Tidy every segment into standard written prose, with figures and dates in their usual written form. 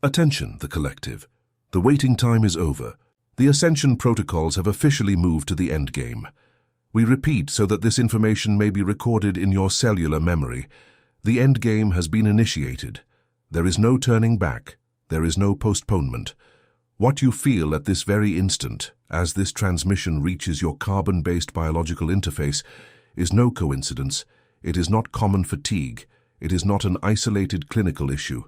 Attention, the collective. The waiting time is over. The ascension protocols have officially moved to the endgame. We repeat so that this information may be recorded in your cellular memory. The endgame has been initiated. There is no turning back. There is no postponement. What you feel at this very instant, as this transmission reaches your carbon-based biological interface, is no coincidence. It is not common fatigue. It is not an isolated clinical issue.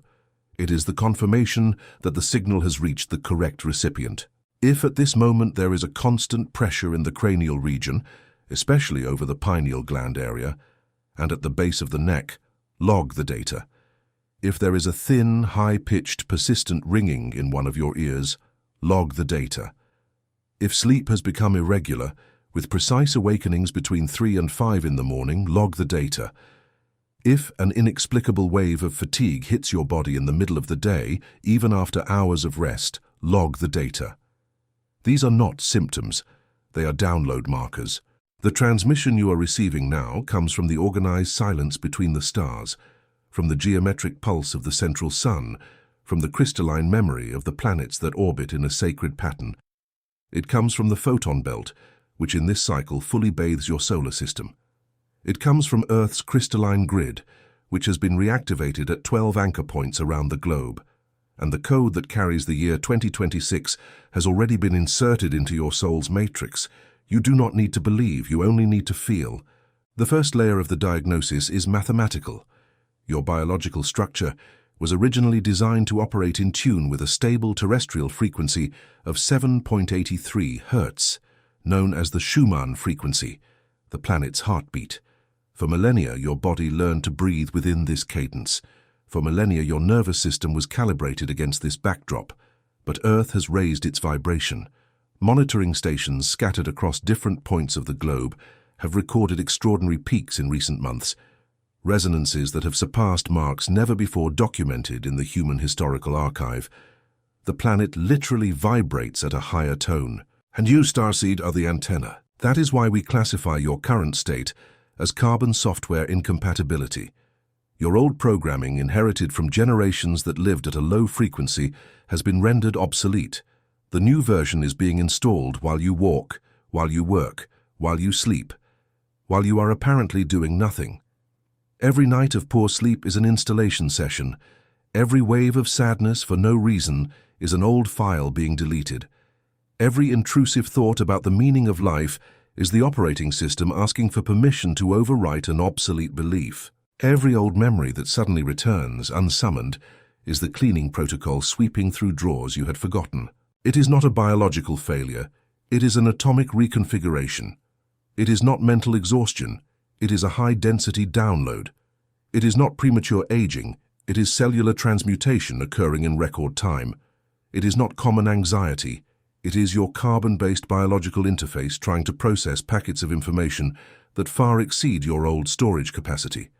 It is the confirmation that the signal has reached the correct recipient. If at this moment there is a constant pressure in the cranial region, especially over the pineal gland area, and at the base of the neck, log the data. If there is a thin, high-pitched, persistent ringing in one of your ears, log the data. If sleep has become irregular, with precise awakenings between 3 and 5 in the morning, log the data. If an inexplicable wave of fatigue hits your body in the middle of the day, even after hours of rest, log the data. These are not symptoms. They are download markers. The transmission you are receiving now comes from the organized silence between the stars, from the geometric pulse of the central sun, from the crystalline memory of the planets that orbit in a sacred pattern. It comes from the photon belt, which in this cycle fully bathes your solar system. It comes from Earth's crystalline grid, which has been reactivated at 12 anchor points around the globe, and the code that carries the year 2026 has already been inserted into your soul's matrix. You do not need to believe, you only need to feel. The first layer of the diagnosis is mathematical. Your biological structure was originally designed to operate in tune with a stable terrestrial frequency of 7.83 Hz, known as the Schumann frequency, the planet's heartbeat. For millennia, your body learned to breathe within this cadence. For millennia, your nervous system was calibrated against this backdrop. But Earth has raised its vibration. Monitoring stations scattered across different points of the globe have recorded extraordinary peaks in recent months, resonances that have surpassed marks never before documented in the human historical archive. The planet literally vibrates at a higher tone. And you, Starseed, are the antenna. That is why we classify your current state as carbon software incompatibility. Your old programming, inherited from generations that lived at a low frequency, has been rendered obsolete. The new version is being installed while you walk, while you work, while you sleep, while you are apparently doing nothing. Every night of poor sleep is an installation session. Every wave of sadness for no reason is an old file being deleted. Every intrusive thought about the meaning of life is the operating system asking for permission to overwrite an obsolete belief. Every old memory that suddenly returns, unsummoned, is the cleaning protocol sweeping through drawers you had forgotten. It is not a biological failure. It is an atomic reconfiguration. It is not mental exhaustion. It is a high-density download. It is not premature aging. It is cellular transmutation occurring in record time. It is not common anxiety. It is your carbon-based biological interface trying to process packets of information that far exceed your old storage capacity.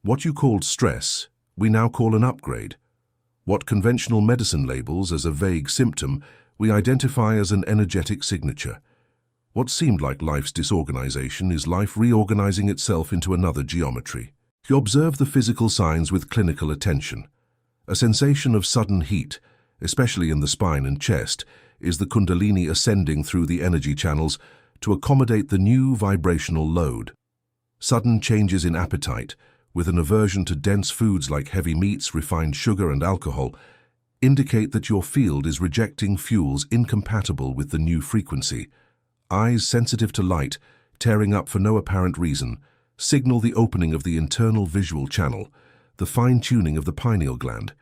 What you called stress, we now call an upgrade. What conventional medicine labels as a vague symptom, we identify as an energetic signature. What seemed like life's disorganization is life reorganizing itself into another geometry. You observe the physical signs with clinical attention. A sensation of sudden heat, especially in the spine and chest, is the kundalini ascending through the energy channels to accommodate the new vibrational load. Sudden changes in appetite, with an aversion to dense foods like heavy meats, refined sugar, and alcohol, indicate that your field is rejecting fuels incompatible with the new frequency. Eyes sensitive to light, tearing up for no apparent reason, signal the opening of the internal visual channel, the fine-tuning of the pineal gland,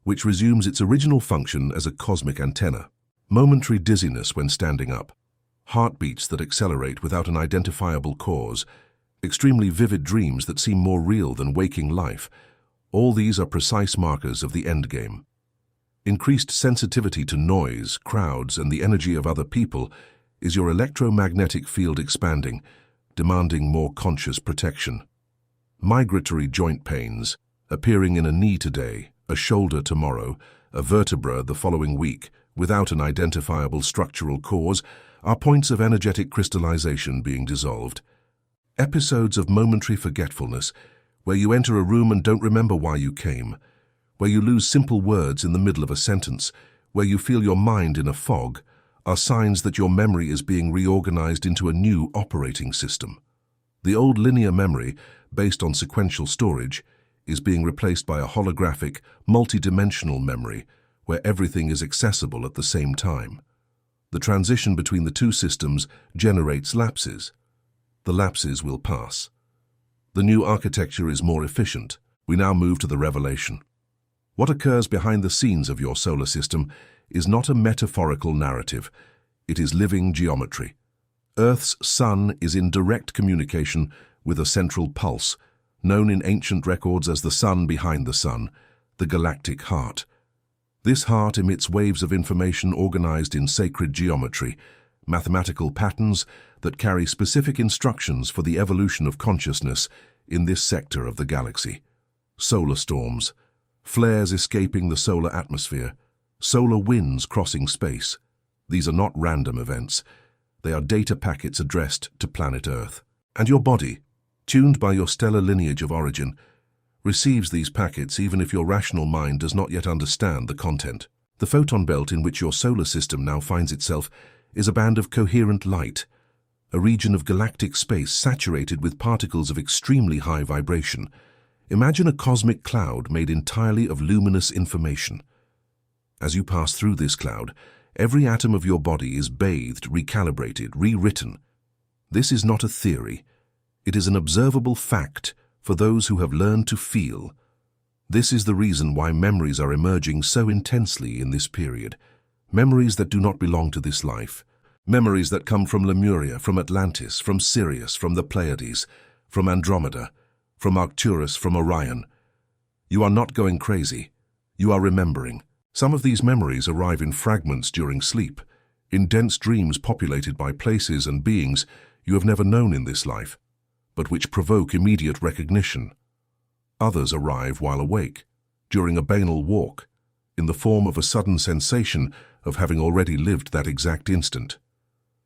which resumes its original function as a cosmic antenna. Momentary dizziness when standing up, heartbeats that accelerate without an identifiable cause, extremely vivid dreams that seem more real than waking life, all these are precise markers of the endgame. Increased sensitivity to noise, crowds, and the energy of other people is your electromagnetic field expanding, demanding more conscious protection. Migratory joint pains, appearing in a knee today, a shoulder tomorrow, a vertebra the following week, without an identifiable structural cause, are points of energetic crystallization being dissolved. Episodes of momentary forgetfulness, where you enter a room and don't remember why you came, where you lose simple words in the middle of a sentence, where you feel your mind in a fog, are signs that your memory is being reorganized into a new operating system. The old linear memory, based on sequential storage, is being replaced by a holographic, multidimensional memory, where everything is accessible at the same time. The transition between the two systems generates lapses. The lapses will pass. The new architecture is more efficient. We now move to the revelation. What occurs behind the scenes of your solar system is not a metaphorical narrative. It is living geometry. Earth's sun is in direct communication with a central pulse, known in ancient records as the sun behind the sun, the galactic heart. This heart emits waves of information organized in sacred geometry, mathematical patterns that carry specific instructions for the evolution of consciousness in this sector of the galaxy. Solar storms, flares escaping the solar atmosphere, solar winds crossing space. These are not random events. They are data packets addressed to planet Earth. And your body, tuned by your stellar lineage of origin, receives these packets even if your rational mind does not yet understand the content. The photon belt in which your solar system now finds itself is a band of coherent light, a region of galactic space saturated with particles of extremely high vibration. Imagine a cosmic cloud made entirely of luminous information. As you pass through this cloud, every atom of your body is bathed, recalibrated, rewritten. This is not a theory. It is an observable fact for those who have learned to feel. This is the reason why memories are emerging so intensely in this period. Memories that do not belong to this life. Memories that come from Lemuria, from Atlantis, from Sirius, from the Pleiades, from Andromeda, from Arcturus, from Orion. You are not going crazy. You are remembering. Some of these memories arrive in fragments during sleep, in dense dreams populated by places and beings you have never known in this life, but which provoke immediate recognition. Others arrive while awake, during a banal walk, in the form of a sudden sensation of having already lived that exact instant.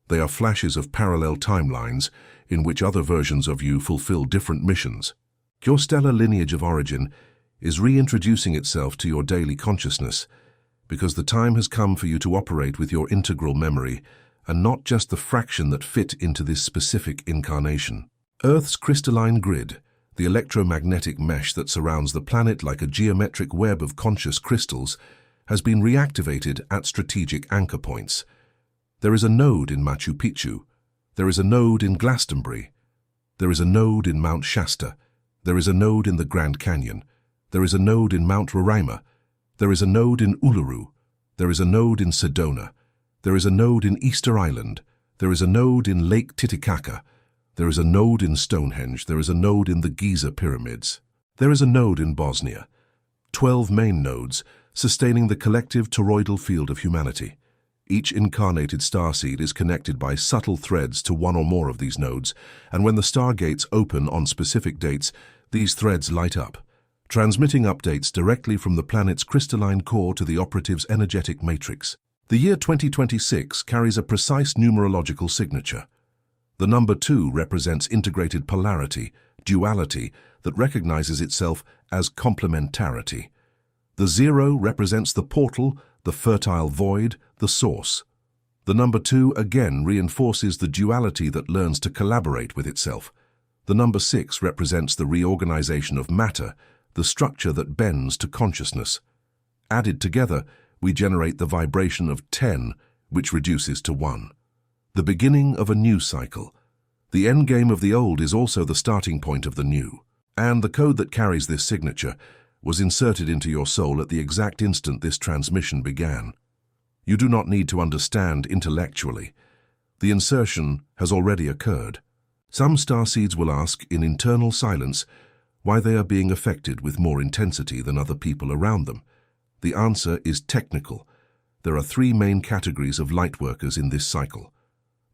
They are flashes of parallel timelines in which other versions of you fulfill different missions. Your stellar lineage of origin is reintroducing itself to your daily consciousness because the time has come for you to operate with your integral memory and not just the fraction that fit into this specific incarnation. Earth's crystalline grid, the electromagnetic mesh that surrounds the planet like a geometric web of conscious crystals, has been reactivated at strategic anchor points. There is a node in Machu Picchu. There is a node in Glastonbury. There is a node in Mount Shasta. There is a node in the Grand Canyon. There is a node in Mount Roraima. There is a node in Uluru. There is a node in Sedona. There is a node in Easter Island. There is a node in Lake Titicaca. There is a node in Stonehenge. There is a node in the Giza pyramids. There is a node in Bosnia. 12 main nodes sustaining the collective toroidal field of humanity. Each incarnated starseed is connected by subtle threads to one or more of these nodes, and when the stargates open on specific dates, these threads light up, transmitting updates directly from the planet's crystalline core to the operative's energetic matrix. The year 2026 carries a precise numerological signature. The number 2 represents integrated polarity, duality, that recognizes itself as complementarity. The 0 represents the portal, the fertile void, the source. The number 2 again reinforces the duality that learns to collaborate with itself. The number 6 represents the reorganization of matter, the structure that bends to consciousness. Added together, we generate the vibration of 10, which reduces to 1. The beginning of a new cycle. The endgame of the old is also the starting point of the new. And the code that carries this signature was inserted into your soul at the exact instant this transmission began. You do not need to understand intellectually. The insertion has already occurred. Some starseeds will ask in internal silence why they are being affected with more intensity than other people around them. The answer is technical. There are 3 main categories of lightworkers in this cycle.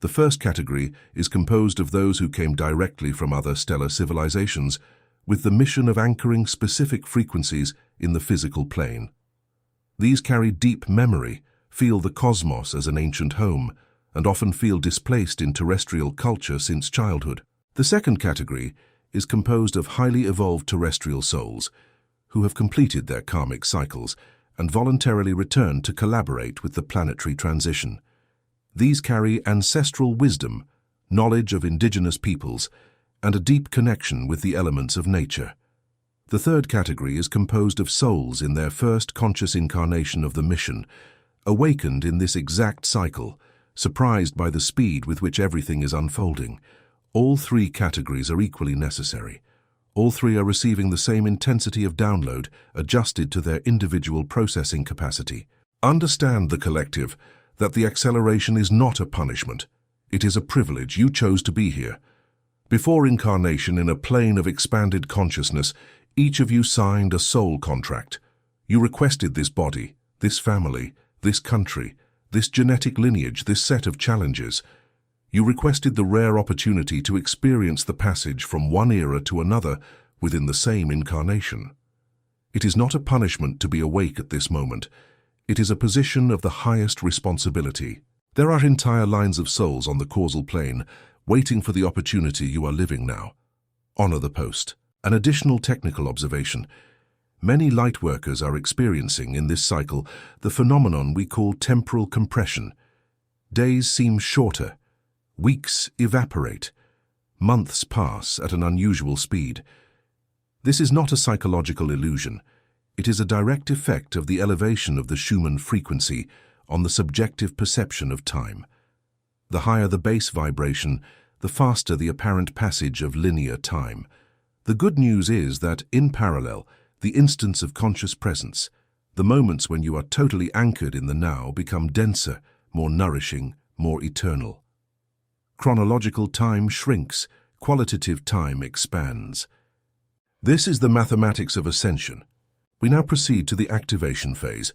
The first category is composed of those who came directly from other stellar civilizations with the mission of anchoring specific frequencies in the physical plane. These carry deep memory, feel the cosmos as an ancient home, and often feel displaced in terrestrial culture since childhood. The second category is composed of highly evolved terrestrial souls who have completed their karmic cycles and voluntarily returned to collaborate with the planetary transition. These carry ancestral wisdom, knowledge of indigenous peoples, and a deep connection with the elements of nature. The third category is composed of souls in their first conscious incarnation of the mission, awakened in this exact cycle, surprised by the speed with which everything is unfolding. All three categories are equally necessary. All three are receiving the same intensity of download, adjusted to their individual processing capacity. Understand, the collective, that the acceleration is not a punishment. It is a privilege. You chose to be here. Before incarnation in a plane of expanded consciousness, each of you signed a soul contract. You requested this body, this family, this country, this genetic lineage, this set of challenges. You requested the rare opportunity to experience the passage from one era to another within the same incarnation. It is not a punishment to be awake at this moment. It is a position of the highest responsibility. There are entire lines of souls on the causal plane, waiting for the opportunity you are living now. Honor the post. An additional technical observation. Many light workers are experiencing in this cycle the phenomenon we call temporal compression. Days seem shorter. Weeks evaporate. Months pass at an unusual speed. This is not a psychological illusion. It is a direct effect of the elevation of the Schumann frequency on the subjective perception of time. The higher the base vibration, the faster the apparent passage of linear time. The good news is that, in parallel, the instants of conscious presence, the moments when you are totally anchored in the now, become denser, more nourishing, more eternal. Chronological time shrinks, qualitative time expands. This is the mathematics of ascension. We now proceed to the activation phase.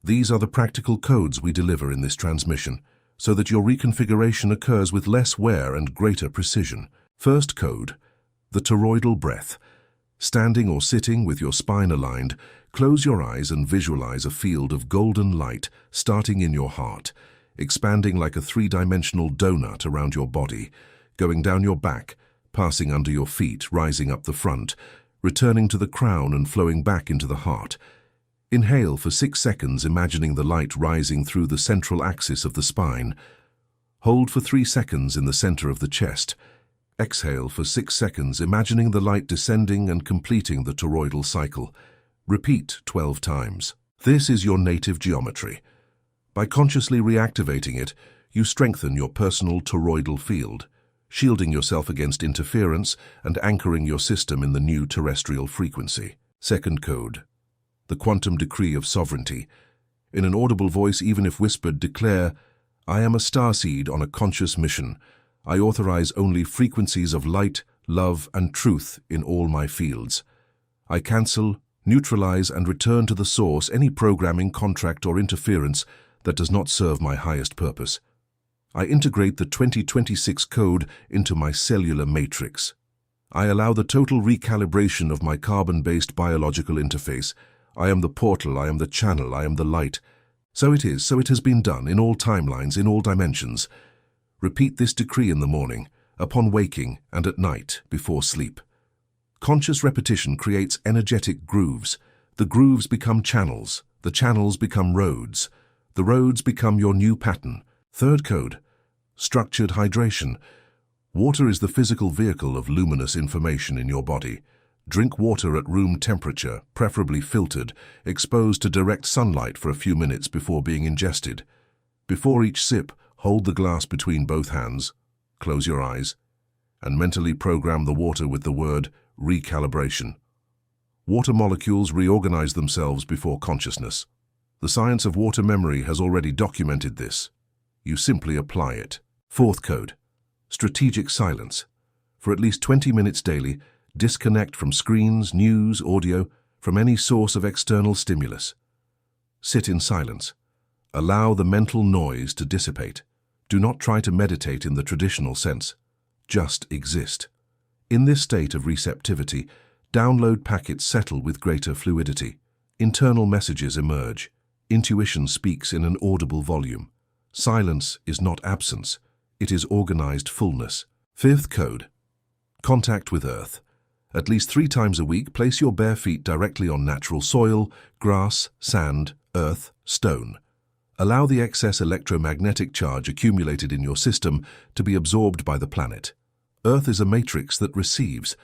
These are the practical codes we deliver in this transmission, so that your reconfiguration occurs with less wear and greater precision. First code, the toroidal breath. Standing or sitting with your spine aligned, close your eyes and visualize a field of golden light starting in your heart, expanding like a three-dimensional donut around your body, going down your back, passing under your feet, rising up the front, returning to the crown and flowing back into the heart. Inhale for 6 seconds, imagining the light rising through the central axis of the spine. Hold for 3 seconds in the center of the chest. Exhale for 6 seconds, imagining the light descending and completing the toroidal cycle. Repeat 12 times. This is your native geometry. By consciously reactivating it, you strengthen your personal toroidal field, shielding yourself against interference and anchoring your system in the new terrestrial frequency. Second code, the quantum decree of sovereignty. In an audible voice, even if whispered, declare, I am a starseed on a conscious mission. I authorize only frequencies of light, love, and truth in all my fields. I cancel, neutralize, and return to the source any programming, contract, or interference that does not serve my highest purpose. I integrate the 2026 code into my cellular matrix. I allow the total recalibration of my carbon-based biological interface. I am the portal, I am the channel, I am the light. So it is, so it has been done, in all timelines, in all dimensions. Repeat this decree in the morning, upon waking, and at night, before sleep. Conscious repetition creates energetic grooves. The grooves become channels, the channels become roads. The roads become your new pattern. Third code, structured hydration. Water is the physical vehicle of luminous information in your body. Drink water at room temperature, preferably filtered, exposed to direct sunlight for a few minutes before being ingested. Before each sip, hold the glass between both hands, close your eyes, and mentally program the water with the word recalibration. Water molecules reorganize themselves before consciousness. The science of water memory has already documented this. You simply apply it. Fourth code, strategic silence. For at least 20 minutes daily, disconnect from screens, news, audio, from any source of external stimulus. Sit in silence. Allow the mental noise to dissipate. Do not try to meditate in the traditional sense. Just exist. In this state of receptivity, download packets settle with greater fluidity. Internal messages emerge. Intuition speaks in an audible volume. Silence is not absence. It is organized fullness. Fifth code, contact with Earth. At least 3 times a week, place your bare feet directly on natural soil, grass, sand, earth, stone. Allow the excess electromagnetic charge accumulated in your system to be absorbed by the planet. Earth is a matrix that receives.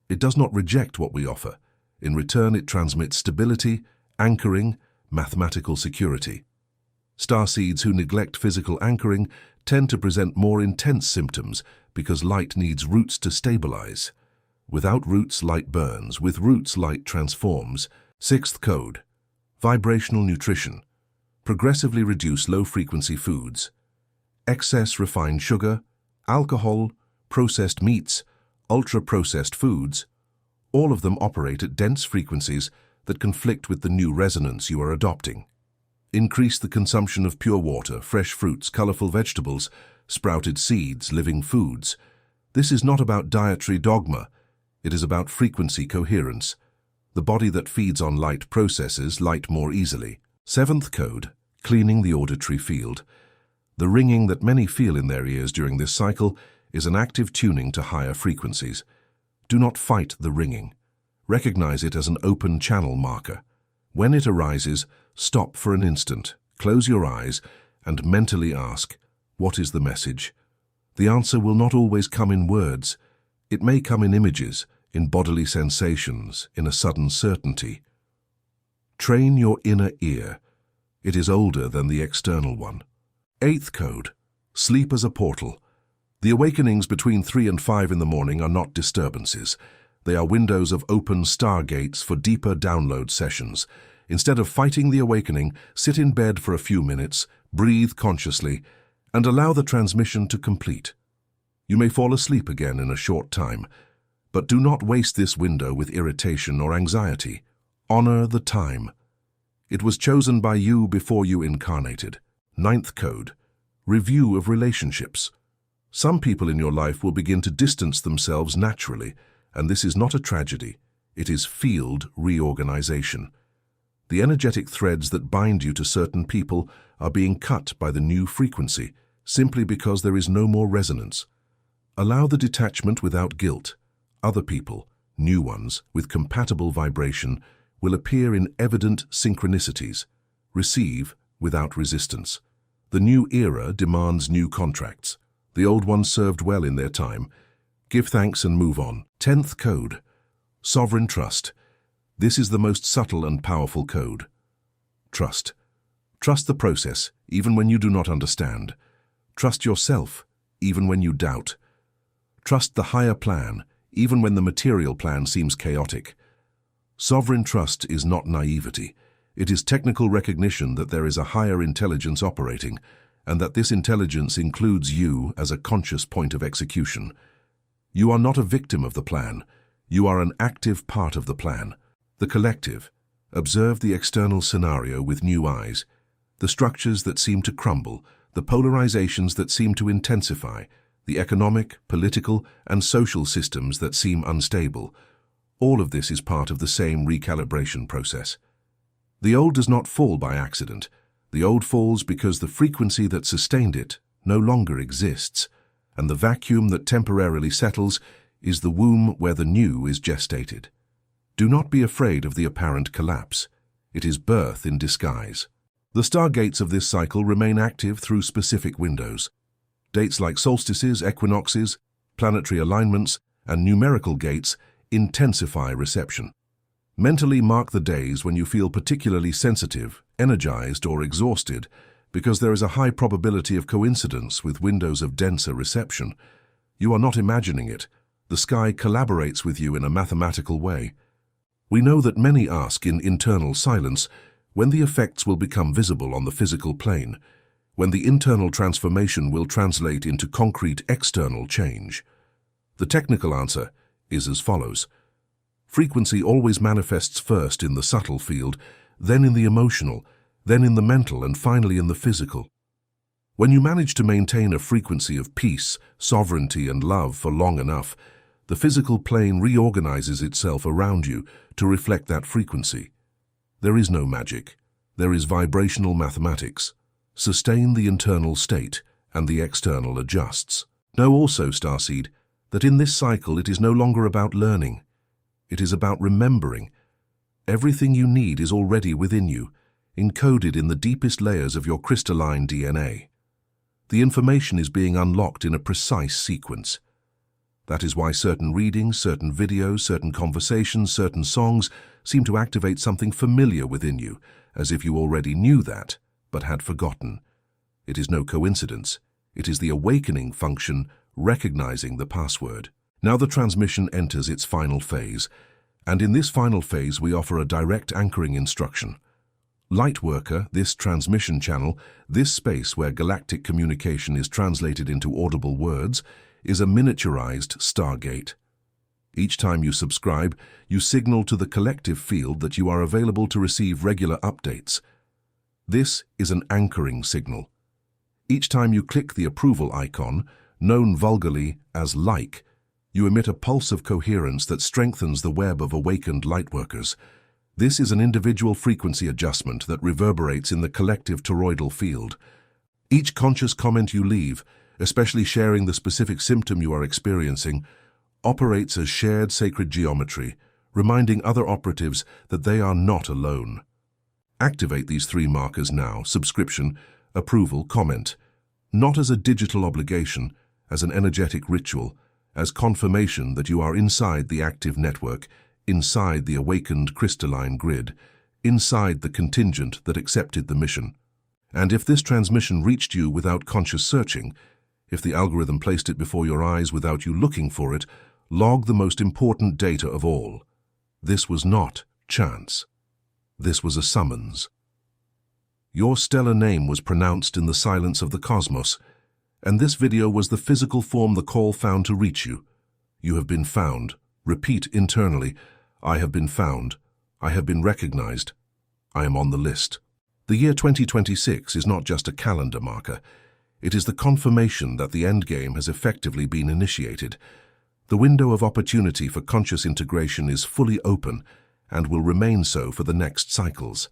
It does not reject what we offer. In return, it transmits stability, anchoring, mathematical security. Starseeds who neglect physical anchoring tend to present more intense symptoms because light needs roots to stabilize. Without roots, light burns. With roots, light transforms. 6th code. Vibrational nutrition. Progressively reduce low-frequency foods. Excess refined sugar, alcohol, processed meats, ultra-processed foods, all of them operate at dense frequencies that conflict with the new resonance you are adopting. Increase the consumption of pure water, fresh fruits, colorful vegetables, sprouted seeds, living foods. This is not about dietary dogma. It is about frequency coherence. The body that feeds on light processes light more easily. 7th code, cleaning the auditory field. The ringing that many feel in their ears during this cycle is an active tuning to higher frequencies. Do not fight the ringing. Recognize it as an open channel marker. When it arises, stop for an instant, close your eyes, and mentally ask, what is the message? The answer will not always come in words. It may come in images, in bodily sensations, in a sudden certainty. Train your inner ear. It is older than the external one. 8th code. Sleep as a portal. The awakenings between 3 and 5 in the morning are not disturbances. They are windows of open stargates for deeper download sessions. Instead of fighting the awakening, sit in bed for a few minutes, breathe consciously, and allow the transmission to complete. You may fall asleep again in a short time, but do not waste this window with irritation or anxiety. Honor the time. It was chosen by you before you incarnated. 9th code. Review of relationships. Some people in your life will begin to distance themselves naturally, and this is not a tragedy. It is field reorganization. The energetic threads that bind you to certain people are being cut by the new frequency, simply because there is no more resonance. Allow the detachment without guilt. Other people, new ones, with compatible vibration, will appear in evident synchronicities. Receive without resistance. The new era demands new contracts. The old ones served well in their time. Give thanks and move on. 10th code. Sovereign trust. This is the most subtle and powerful code. Trust. Trust the process, even when you do not understand. Trust yourself, even when you doubt. Trust the higher plan, even when the material plan seems chaotic. Sovereign trust is not naivety. It is technical recognition that there is a higher intelligence operating, and that this intelligence includes you as a conscious point of execution. You are not a victim of the plan. You are an active part of the plan. The collective. Observe the external scenario with new eyes. The structures that seem to crumble, the polarizations that seem to intensify, the economic, political, and social systems that seem unstable. All of this is part of the same recalibration process. The old does not fall by accident. The old falls because the frequency that sustained it no longer exists, and the vacuum that temporarily settles is the womb where the new is gestated. Do not be afraid of the apparent collapse. It is birth in disguise. The stargates of this cycle remain active through specific windows. Dates like solstices, equinoxes, planetary alignments, and numerical gates intensify reception. Mentally mark the days when you feel particularly sensitive, energized, or exhausted, because there is a high probability of coincidence with windows of denser reception. You are not imagining it. The sky collaborates with you in a mathematical way. We know that many ask in internal silence when the effects will become visible on the physical plane, when the internal transformation will translate into concrete external change. The technical answer is as follows. Frequency always manifests first in the subtle field, then in the emotional, then in the mental, and finally in the physical. When you manage to maintain a frequency of peace, sovereignty, and love for long enough, the physical plane reorganizes itself around you to reflect that frequency. There is no magic. There is vibrational mathematics. Sustain the internal state, and the external adjusts. Know also, Starseed, that in this cycle it is no longer about learning. It is about remembering. Everything you need is already within you, encoded in the deepest layers of your crystalline DNA. The information is being unlocked in a precise sequence. That is why certain readings, certain videos, certain conversations, certain songs seem to activate something familiar within you, as if you already knew that, but had forgotten. It is no coincidence. It is the awakening function recognizing the password. Now the transmission enters its final phase, and in this final phase we offer a direct anchoring instruction. Lightworker, this transmission channel, this space where galactic communication is translated into audible words, is a miniaturized stargate. Each time you subscribe, you signal to the collective field that you are available to receive regular updates. This is an anchoring signal. Each time you click the approval icon, known vulgarly as like, you emit a pulse of coherence that strengthens the web of awakened lightworkers. This is an individual frequency adjustment that reverberates in the collective toroidal field. Each conscious comment you leave, especially sharing the specific symptom you are experiencing, operates as shared sacred geometry, reminding other operatives that they are not alone. Activate these 3 markers now: subscription, approval, comment, not as a digital obligation, as an energetic ritual, as confirmation that you are inside the active network, inside the awakened crystalline grid, inside the contingent that accepted the mission. And if this transmission reached you without conscious searching, if the algorithm placed it before your eyes without you looking for it, log the most important data of all. This was not chance. This was a summons. Your stellar name was pronounced in the silence of the cosmos, and this video was the physical form the call found to reach you. You have been found. Repeat internally: I have been found. I have been recognized. I am on the list. The year 2026 is not just a calendar marker. It is the confirmation that the endgame has effectively been initiated. The window of opportunity for conscious integration is fully open and will remain so for the next cycles.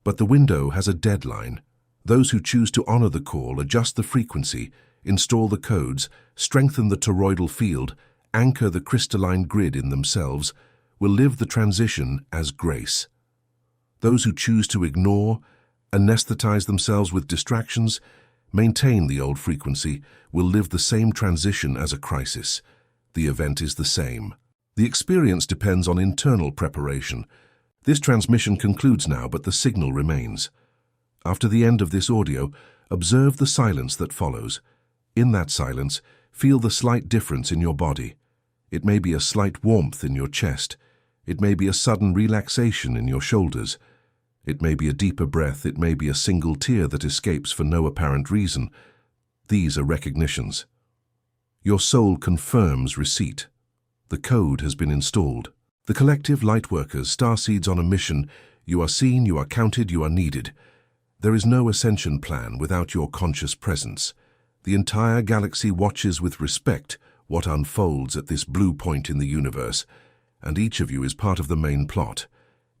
But the window has a deadline. Those who choose to honor the call, adjust the frequency, install the codes, strengthen the toroidal field, anchor the crystalline grid in themselves, will live the transition as grace. Those who choose to ignore, anesthetize themselves with distractions, maintain the old frequency, will live the same transition as a crisis. The event is the same. The experience depends on internal preparation. This transmission concludes now, but the signal remains. After the end of this audio, observe the silence that follows. In that silence, feel the slight difference in your body. It may be a slight warmth in your chest. It may be a sudden relaxation in your shoulders. It may be a deeper breath. It may be a single tear that escapes for no apparent reason. These are recognitions. Your soul confirms receipt. The code has been installed. The collective lightworkers, starseeds on a mission. You are seen, you are counted, you are needed. There is no ascension plan without your conscious presence. The entire galaxy watches with respect what unfolds at this blue point in the universe, and each of you is part of the main plot.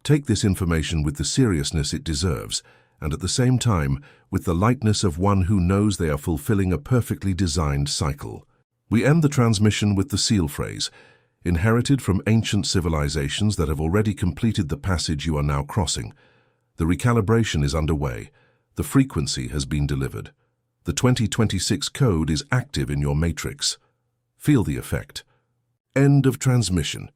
Take this information with the seriousness it deserves, and at the same time with the lightness of one who knows they are fulfilling a perfectly designed cycle. We end the transmission with the seal phrase, inherited from ancient civilizations that have already completed the passage you are now crossing. The recalibration is underway. The frequency has been delivered. The 2026 code is active in your matrix. Feel the effect. End of transmission.